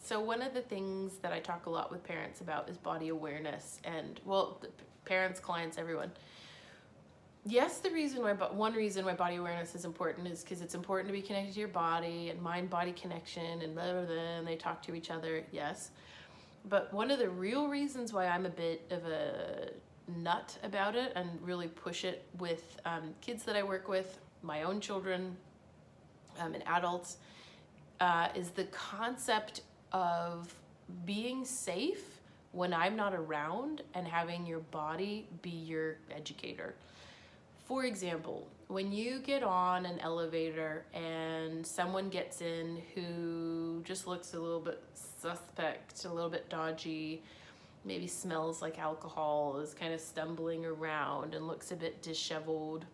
So one of the things that I talk a lot with parents about is body awareness, and well, parents, clients, everyone. Yes, one reason why body awareness is important is because it's important to be connected to your body and mind-body connection and blah, blah, blah, and they talk to each other, yes. But one of the real reasons why I'm a bit of a nut about it and really push it with kids that I work with, my own children, and adults, is the concept of being safe when I'm not around and having your body be your educator. For example, when you get on an elevator and someone gets in who just looks a little bit suspect, a little bit dodgy, maybe smells like alcohol, is kind of stumbling around and looks a bit disheveled,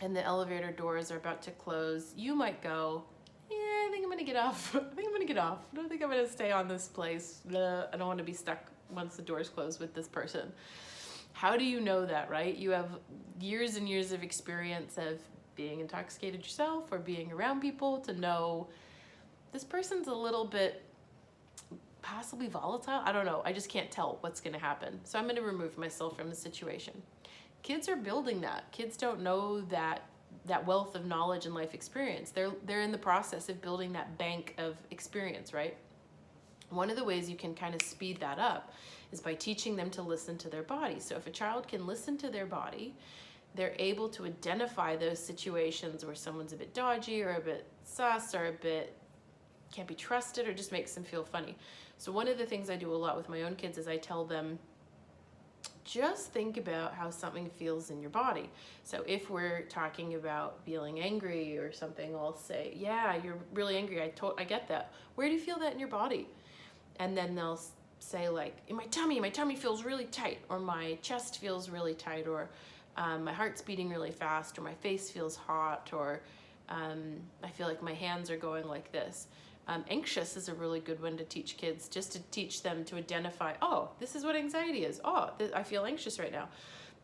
and the elevator doors are about to close, you might go, yeah, I think I'm gonna get off. I don't think I'm gonna stay on this place. I don't want to be stuck once the doors close with this person. How do you know that, right? You have years and years of experience of being intoxicated yourself or being around people to know this person's a little bit possibly volatile. I don't know. I just can't tell what's going to happen. So I'm going to remove myself from the situation. Kids are building that. Kids don't know that wealth of knowledge and life experience. They're in the process of building that bank of experience, right? One of the ways you can kind of speed that up is by teaching them to listen to their body. So if a child can listen to their body, they're able to identify those situations where someone's a bit dodgy or a bit sus or a bit can't be trusted or just makes them feel funny. So one of the things I do a lot with my own kids is I tell them, just think about how something feels in your body. So if we're talking about feeling angry or something, I'll say, yeah, you're really angry. I get that. Where do you feel that in your body? And then they'll say like, in my tummy feels really tight, or my chest feels really tight, or my heart's beating really fast, or my face feels hot, or I feel like my hands are going like this. Anxious is a really good one to teach kids, just to teach them to identify, oh, this is what anxiety is. Oh, I feel anxious right now.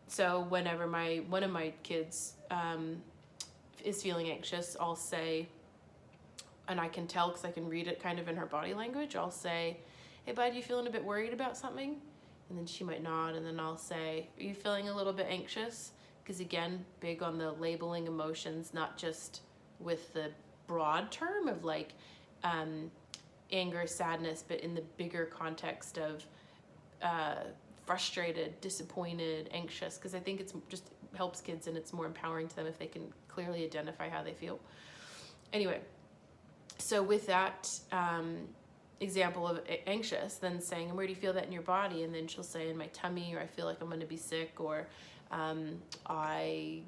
So whenever one of my kids is feeling anxious, I'll say, and I can tell because I can read it kind of in her body language, I'll say, hey bud, you feeling a bit worried about something? And then she might nod, and then I'll say, are you feeling a little bit anxious? Because again, big on the labeling emotions, not just with the broad term of like anger, sadness, but in the bigger context of frustrated, disappointed, anxious, because I think it's just helps kids and it's more empowering to them if they can clearly identify how they feel. Anyway, so with that example of anxious, then saying, and where do you feel that in your body? And then she'll say, in my tummy, or I feel like I'm going to be sick, or I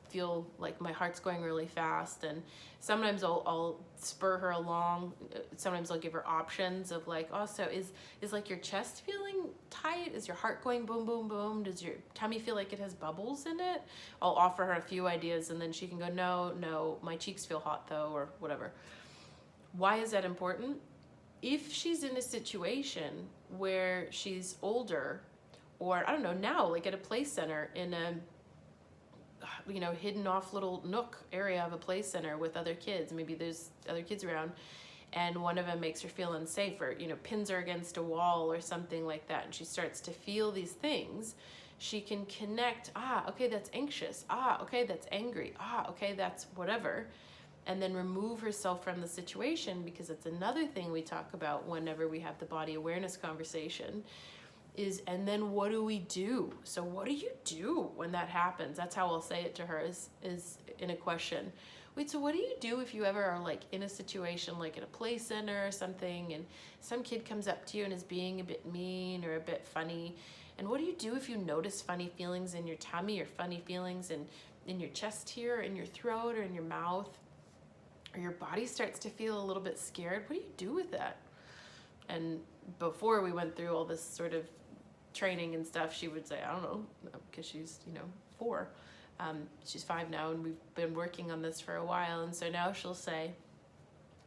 feel like my heart's going really fast. And sometimes I'll spur her along. Sometimes I'll give her options of like, oh, so is like your chest feeling tight? Is your heart going boom, boom, boom? Does your tummy feel like it has bubbles in it? I'll offer her a few ideas, and then she can go, no, my cheeks feel hot though, or whatever. Why is that important? If she's in a situation where she's older, or I don't know, now, like at a play center in a hidden off little nook area of a play center with other kids, maybe there's other kids around, and one of them makes her feel unsafe, or pins her against a wall or something like that, and she starts to feel these things, she can connect, okay, that's anxious, okay, that's angry, okay, that's whatever, and then remove herself from the situation. Because it's another thing we talk about whenever we have the body awareness conversation is, and then what do we do? So what do you do when that happens? That's how I'll say it to her, is in a question. Wait, so what do you do if you ever are like in a situation like at a play center or something, and some kid comes up to you and is being a bit mean or a bit funny? And what do you do if you notice funny feelings in your tummy, or funny feelings in your chest here, in your throat, or in your mouth, or your body starts to feel a little bit scared? What do you do with that? And before we went through all this sort of training and stuff, she would say, I don't know, because she's 4. She's 5 now, and we've been working on this for a while. And so now she'll say,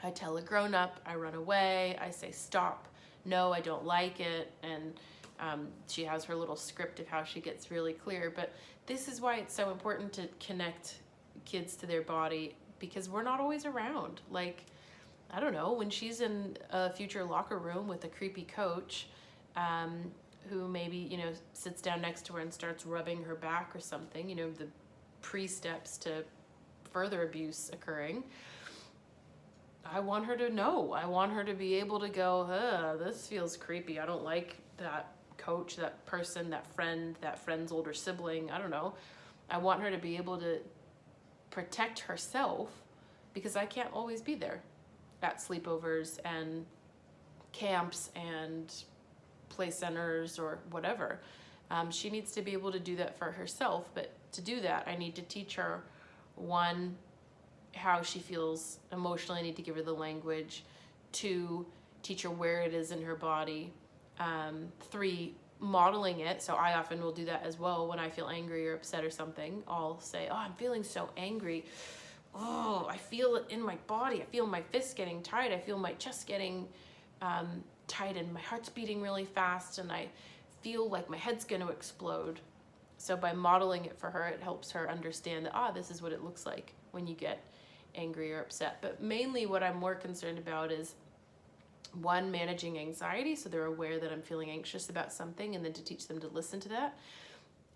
I tell a grown-up, I run away, I say stop, no, I don't like it, and she has her little script of how she gets really clear. But this is why it's so important to connect kids to their body, because we're not always around. Like, I don't know, when she's in a future locker room with a creepy coach, who maybe, you know, sits down next to her and starts rubbing her back or something, you know, the pre-steps to further abuse occurring. I want her to know. I want her to be able to go, this feels creepy. I don't like that coach, that person, that friend's older sibling. I don't know. I want her to be able to protect herself, because I can't always be there at sleepovers and camps and play centers or whatever. She needs to be able to do that for herself, but to do that, I need to teach her, one, how she feels emotionally. I need to give her the language. 2, teach her where it is in her body. 3, modeling it. So I often will do that as well when I feel angry or upset or something. I'll say, oh, I'm feeling so angry. Oh, I feel it in my body. I feel my fists getting tight. I feel my chest getting tight, and my heart's beating really fast, and I feel like my head's going to explode. So by modeling it for her, it helps her understand that, this is what it looks like when you get angry or upset. But mainly what I'm more concerned about is, 1, managing anxiety, so they're aware that I'm feeling anxious about something, and then to teach them to listen to that.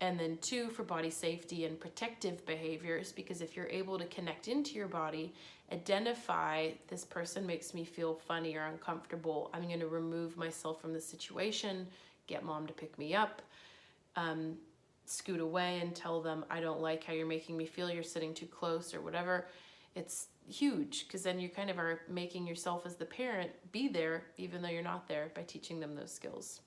And then 2, for body safety and protective behaviors, because if you're able to connect into your body, identify, this person makes me feel funny or uncomfortable, I'm going to remove myself from the situation, get mom to pick me up, scoot away and tell them, I don't like how you're making me feel, you're sitting too close or whatever. It's huge, because then you kind of are making yourself as the parent be there even though you're not there, by teaching them those skills.